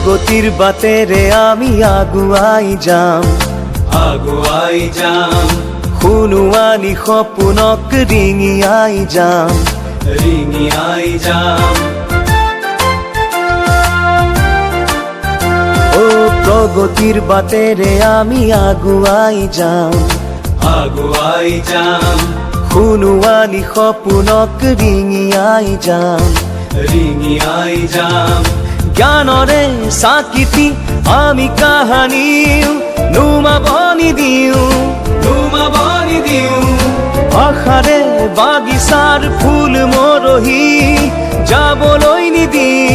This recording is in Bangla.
প্রগতির বাতেরে আমি আগুয়াই যাম শুনোৱানি সপোনক ৰিঙিয়াই যাম ও প্রগতির বাতেরে আমি আগুয়াই যাম শুনোৱানি সপোনক ৰিঙিয়াই যাম জ্ঞানৰে চাকিতি আমি কাহানিও নুমাবনি দিওঁ ভাষাৰে বাগিচাৰ ফুল মৰহি যাবলৈ নিদিওঁ